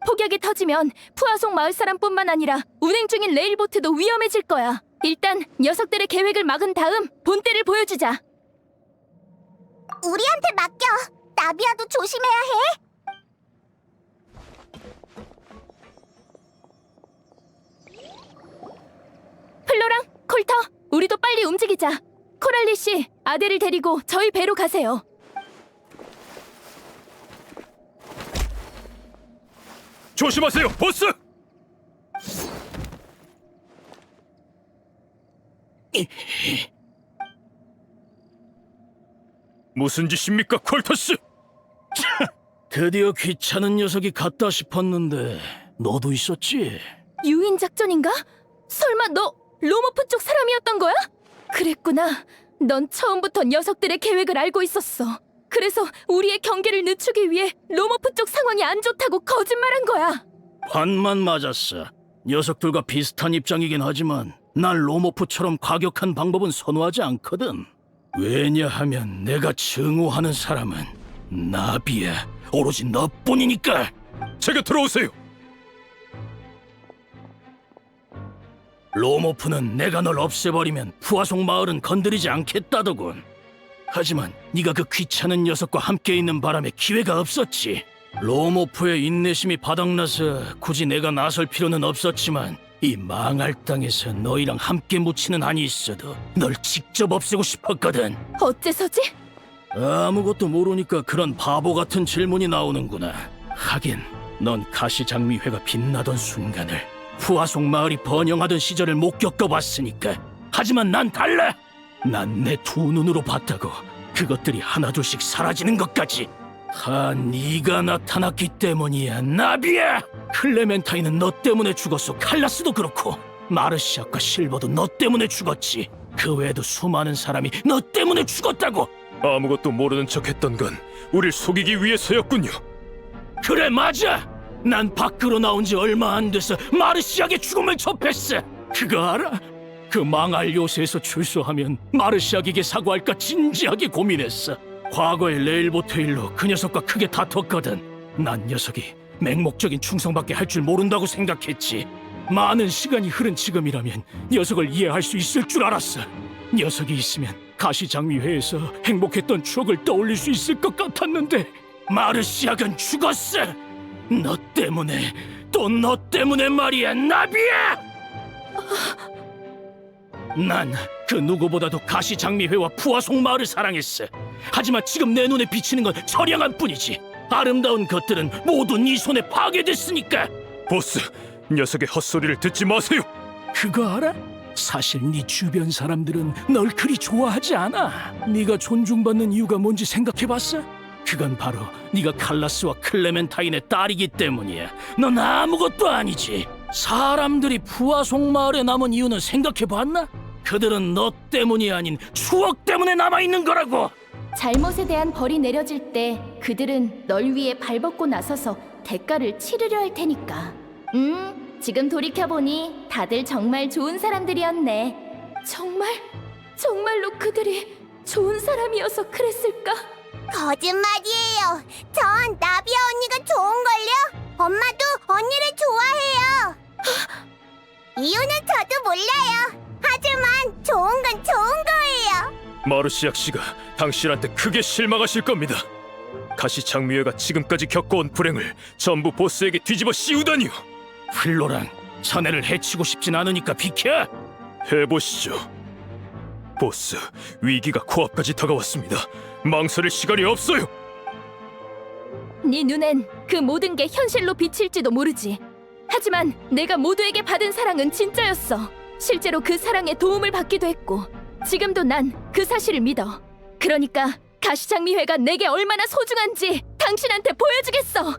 폭약이 터지면 푸아송 마을 사람뿐만 아니라 운행 중인 레일보트도 위험해질 거야. 일단 녀석들의 계획을 막은 다음 본때를 보여주자. 우리한테 맡겨. 나비야도 조심해야 해. 플로랑, 콜터, 우리도 빨리 움직이자. 코랄리 씨, 아델을 데리고 저희 배로 가세요. 조심하세요, 보스! 무슨 짓입니까, 콜터씨? 드디어 귀찮은 녀석이 갔다 싶었는데 너도 있었지? 유인 작전인가? 설마 너 로모프 쪽 사람이었던 거야? 그랬구나. 넌 처음부터 녀석들의 계획을 알고 있었어. 그래서 우리의 경계를 늦추기 위해 로모프 쪽 상황이 안 좋다고 거짓말한 거야. 반만 맞았어. 녀석들과 비슷한 입장이긴 하지만 난 로모프처럼 과격한 방법은 선호하지 않거든. 왜냐하면 내가 증오하는 사람은 나비야. 오로지 너뿐이니까. 제가 들어오세요. 로모프는 내가 널 없애버리면 푸아송 마을은 건드리지 않겠다더군. 하지만 네가 그 귀찮은 녀석과 함께 있는 바람에 기회가 없었지. 로모프의 인내심이 바닥나서 굳이 내가 나설 필요는 없었지만 이 망할 땅에서 너희랑 함께 묻히는 한이 있어도 널 직접 없애고 싶었거든. 어째서지? 아무것도 모르니까 그런 바보 같은 질문이 나오는구나. 하긴 넌 가시장미회가 빛나던 순간을, 푸아송 마을이 번영하던 시절을 못 겪어봤으니까. 하지만 난 달라. 난 내 두 눈으로 봤다고. 그것들이 하나둘씩 사라지는 것까지. 다 네가 나타났기 때문이야, 나비야. 클레멘타인은 너 때문에 죽었어. 칼라스도 그렇고 마르시아과 실버도 너 때문에 죽었지. 그 외에도 수많은 사람이 너 때문에 죽었다고. 아무것도 모르는 척했던 건 우릴 속이기 위해서였군요. 그래, 맞아. 난 밖으로 나온 지 얼마 안 돼서 마르시아의 죽음을 접했어. 그거 알아? 그 망할 요새에서 출소하면 마르시아에게 사과할까 진지하게 고민했어. 과거의 레일보트 일로 그 녀석과 크게 다퉜거든. 난 녀석이 맹목적인 충성밖에 할 줄 모른다고 생각했지. 많은 시간이 흐른 지금이라면 녀석을 이해할 수 있을 줄 알았어. 녀석이 있으면 가시장미회에서 행복했던 추억을 떠올릴 수 있을 것 같았는데 마르시아건 죽었어. 너 때문에, 또 너 때문에 말이야, 나비야! 난 그 누구보다도 가시장미회와 푸아송 마을을 사랑했어. 하지만 지금 내 눈에 비치는 건 처량한 뿐이지. 아름다운 것들은 모두 네 손에 파괴됐으니까. 보스, 녀석의 헛소리를 듣지 마세요. 그거 알아? 사실 네 주변 사람들은 널 그리 좋아하지 않아. 네가 존중받는 이유가 뭔지 생각해봤어? 그건 바로 네가 칼라스와 클레멘타인의 딸이기 때문이야. 넌 아무것도 아니지. 사람들이 푸아송 마을에 남은 이유는 생각해봤나? 그들은 너 때문이 아닌 추억 때문에 남아있는 거라고. 잘못에 대한 벌이 내려질 때 그들은 널 위해 발벗고 나서서 대가를 치르려 할 테니까. 지금 돌이켜보니 다들 정말 좋은 사람들이었네. 정말로 그들이 좋은 사람이어서 그랬을까? 거짓말이에요. 전 나비야 언니가 좋은걸요. 엄마도 언니를 좋아해요. 이유는 저도 몰라요. 하지만 좋은 건 좋은 거예요. 마르시악 씨가 당신한테 크게 실망하실 겁니다. 가시장미회가 지금까지 겪어온 불행을 전부 보스에게 뒤집어 씌우다니요. 플로랑, 자네를 해치고 싶진 않으니까 비켜. 해보시죠. 보스, 위기가 코앞까지 다가왔습니다. 망설일 시간이 없어요. 네 눈엔 그 모든 게 현실로 비칠지도 모르지. 하지만 내가 모두에게 받은 사랑은 진짜였어. 실제로 그 사랑에 도움을 받기도 했고 지금도 난 그 사실을 믿어. 그러니까 가시장미회가 내게 얼마나 소중한지 당신한테 보여주겠어.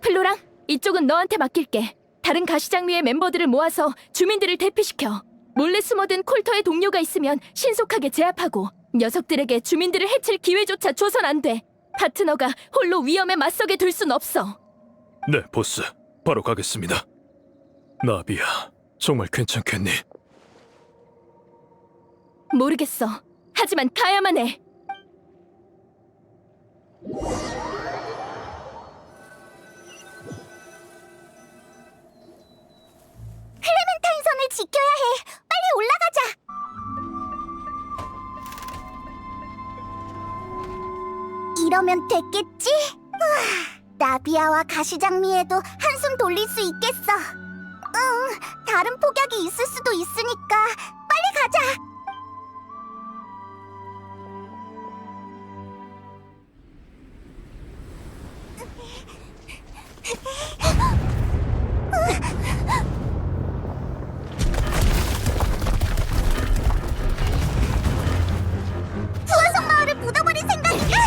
플로랑, 이쪽은 너한테 맡길게. 다른 가시장미회 멤버들을 모아서 주민들을 대피시켜. 몰래 숨어든 콜터의 동료가 있으면 신속하게 제압하고 녀석들에게 주민들을 해칠 기회조차 줘선 안 돼. 파트너가 홀로 위험에 맞서게 둘 순 없어. 네, 보스. 바로 가겠습니다. 나비야, 정말 괜찮겠니? 모르겠어. 하지만 가야만 해. 클레멘타인 선을 지켜야 해. 빨리 올라가자. 이러면 됐겠지? 나비야와 가시장미에도 한숨 돌릴 수 있겠어. 다른 폭약이 있을 수도 있으니까 빨리 가자. 푸아송 마을을 묻어버린 생각이야.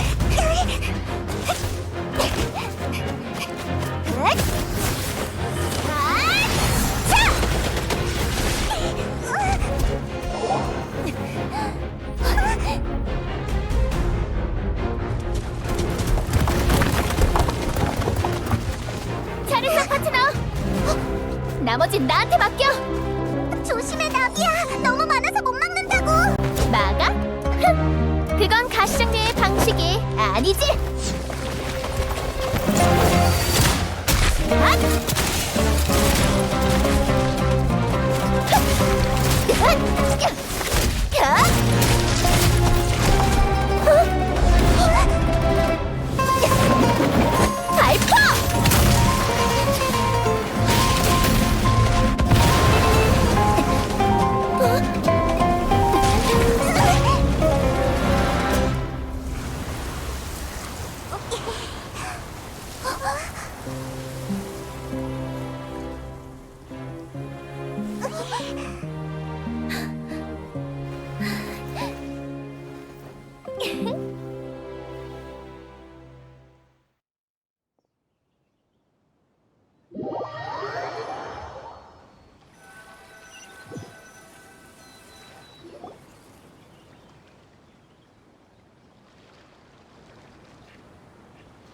잘했어, 파트너. 나머진 나한테 맡겨. 조심해 나비야. 너무 많아서 못 막는다고. 막아? 그건 가시장미의 방식이 아니지. 발포!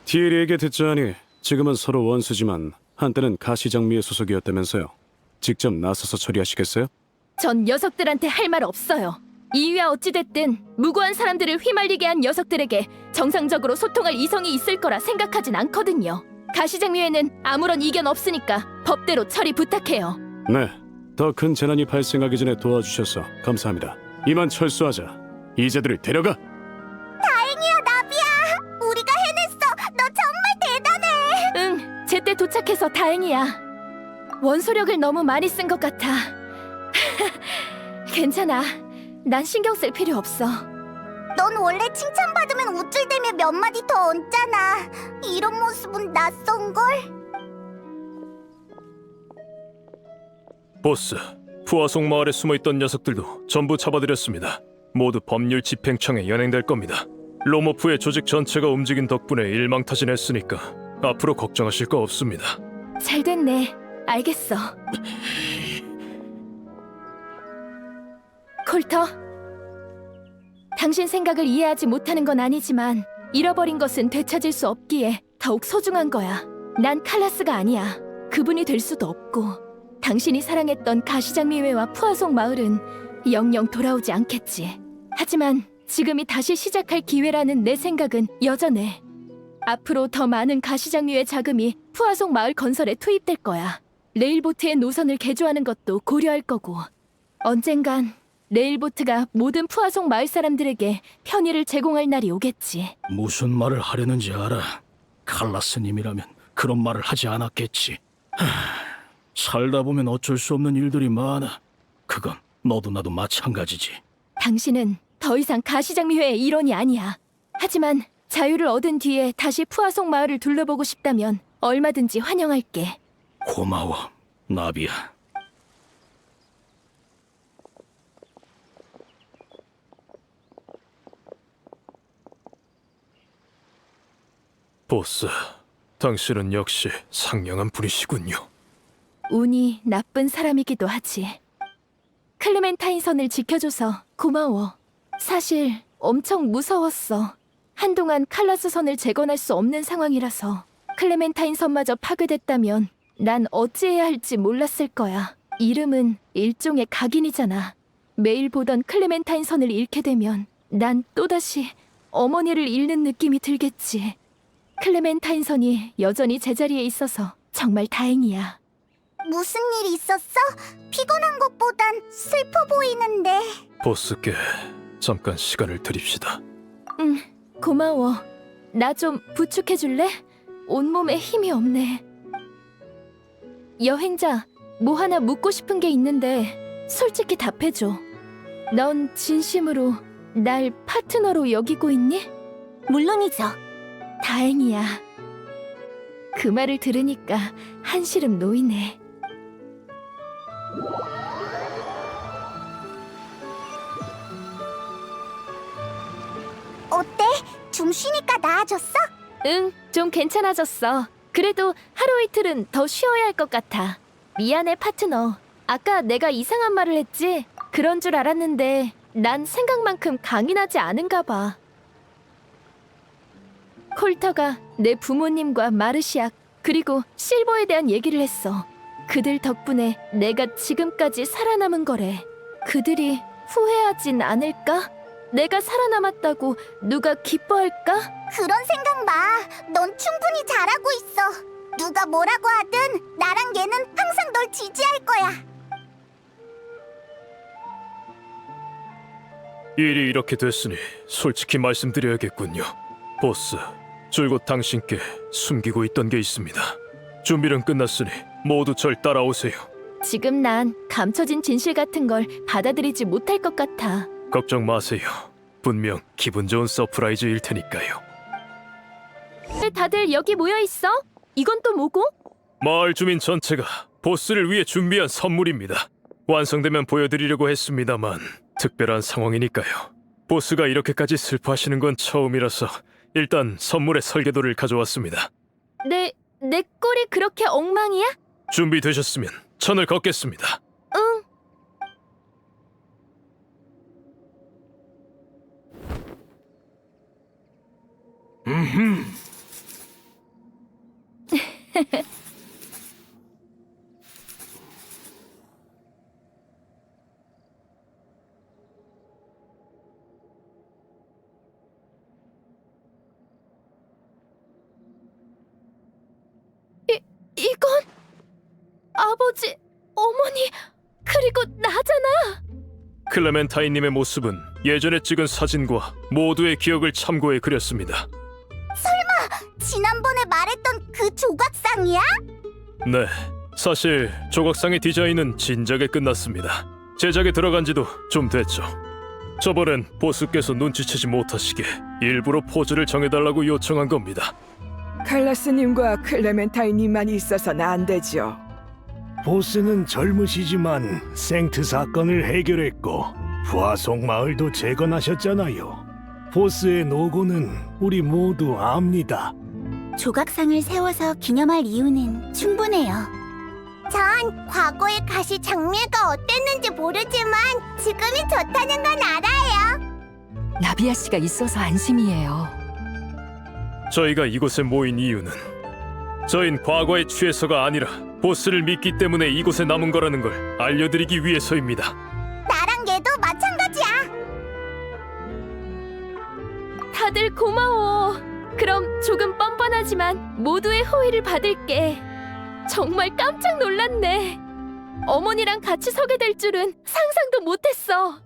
티에리에게 듣자하니 지금은 서로 원수지만 한때는 가시장미의 소속이었다면서요. 직접 나서서 처리하시겠어요? 전 녀석들한테 할 말 없어요. 이유야 어찌됐든 무고한 사람들을 휘말리게 한 녀석들에게 정상적으로 소통할 이성이 있을 거라 생각하진 않거든요. 가시장미회는 아무런 이견 없으니까 법대로 처리 부탁해요. 네, 더 큰 재난이 발생하기 전에 도와주셔서 감사합니다. 이만 철수하자. 이제들을 데려가. 다행이야, 나비야. 우리가 해냈어. 너 정말 대단해. 응, 제때 도착해서 다행이야. 원소력을 너무 많이 쓴 것 같아. 괜찮아. 난 신경 쓸 필요 없어. 넌 원래 칭찬받으면 우쭐대며 몇 마디 더 얹잖아. 이런 모습은 낯선걸? 보스, 푸아송 마을에 숨어있던 녀석들도 전부 잡아들였습니다. 모두 법률 집행청에 연행될 겁니다. 로모프의 조직 전체가 움직인 덕분에 일망타진했으니까 앞으로 걱정하실 거 없습니다. 잘 됐네. 알겠어. 콜터, 당신 생각을 이해하지 못하는 건 아니지만 잃어버린 것은 되찾을 수 없기에 더욱 소중한 거야. 난 칼라스가 아니야. 그분이 될 수도 없고 당신이 사랑했던 가시장미회와 푸아송 마을은 영영 돌아오지 않겠지. 하지만 지금이 다시 시작할 기회라는 내 생각은 여전해. 앞으로 더 많은 가시장미회 자금이 푸아송 마을 건설에 투입될 거야. 레일보트의 노선을 개조하는 것도 고려할 거고 언젠간 레일보트가 모든 푸아송 마을 사람들에게 편의를 제공할 날이 오겠지. 무슨 말을 하려는지 알아. 칼라스님이라면 그런 말을 하지 않았겠지. 살다 보면 어쩔 수 없는 일들이 많아. 그건 너도 나도 마찬가지지. 당신은 더 이상 가시장미회의 일원이 아니야. 하지만 자유를 얻은 뒤에 다시 푸아송 마을을 둘러보고 싶다면 얼마든지 환영할게. 고마워, 나비야. 보스, 당신은 역시 상냥한 분이시군요. 운이 나쁜 사람이기도 하지. 클레멘타인 선을 지켜줘서 고마워. 사실 엄청 무서웠어. 한동안 칼라스 선을 재건할 수 없는 상황이라서 클레멘타인 선마저 파괴됐다면 난 어찌해야 할지 몰랐을 거야. 이름은 일종의 각인이잖아. 매일 보던 클레멘타인 선을 잃게 되면 난 또다시 어머니를 잃는 느낌이 들겠지. 클레멘타인 선이 여전히 제자리에 있어서 정말 다행이야. 무슨 일 있었어? 피곤한 것보단 슬퍼 보이는데. 보스께 잠깐 시간을 드립시다. 응, 고마워. 나 좀 부축해줄래? 온몸에 힘이 없네. 여행자, 뭐 하나 묻고 싶은 게 있는데 솔직히 답해줘. 넌 진심으로 날 파트너로 여기고 있니? 물론이죠. 다행이야. 그 말을 들으니까 한시름 놓이네. 어때? 좀 쉬니까 나아졌어? 응, 좀 괜찮아졌어. 그래도 하루 이틀은 더 쉬어야 할 것 같아. 미안해, 파트너. 아까 내가 이상한 말을 했지? 그런 줄 알았는데 난 생각만큼 강인하지 않은가 봐. 콜터가 내 부모님과 마르시악 그리고 실버에 대한 얘기를 했어. 그들 덕분에 내가 지금까지 살아남은 거래. 그들이 후회하진 않을까? 내가 살아남았다고 누가 기뻐할까? 그런 생각 마. 넌 충분히 잘하고 있어. 누가 뭐라고 하든 나랑 얘는 항상 널 지지할 거야. 일이 이렇게 됐으니 솔직히 말씀드려야겠군요. 보스, 줄곧 당신께 숨기고 있던 게 있습니다. 준비는 끝났으니 모두 절 따라오세요. 지금 난 감춰진 진실 같은 걸 받아들이지 못할 것 같아. 걱정 마세요. 분명 기분 좋은 서프라이즈일 테니까요. 다들 여기 모여 있어? 이건 또 뭐고? 마을 주민 전체가 보스를 위해 준비한 선물입니다. 완성되면 보여드리려고 했습니다만 특별한 상황이니까요. 보스가 이렇게까지 슬퍼하시는 건 처음이라서 일단 선물의 설계도를 가져왔습니다. 내 꼴이 그렇게 엉망이야? 준비되셨으면 천을 걷겠습니다. 응. 아버지, 어머니, 그리고 나잖아. 클레멘타인님의 모습은 예전에 찍은 사진과 모두의 기억을 참고해 그렸습니다. 지난번에 말했던 그 조각상이야? 네, 사실 조각상의 디자인은 진작에 끝났습니다. 제작에 들어간 지도 좀 됐죠. 저번엔 보스께서 눈치채지 못하시게 일부러 포즈를 정해달라고 요청한 겁니다. 칼라스님과 클레멘타인님만 있어서는 안 되죠. 보스는 젊으시지만 생트 사건을 해결했고 부하속 마을도 재건하셨잖아요. 보스의 노고는 우리 모두 압니다. 조각상을 세워서 기념할 이유는 충분해요. 전 과거의 가시 장미가 어땠는지 모르지만 지금이 좋다는 건 알아요. 나비아 씨가 있어서 안심이에요. 저희가 이곳에 모인 이유는 저흰 과거에 취해서가 아니라 보스를 믿기 때문에 이곳에 남은 거라는 걸 알려드리기 위해서입니다. 나랑 얘도 마찬가지야. 다들 고마워. 그럼 조금 뻔뻔하지만 모두의 호의를 받을게. 정말 깜짝 놀랐네. 어머니랑 같이 서게 될 줄은 상상도 못했어.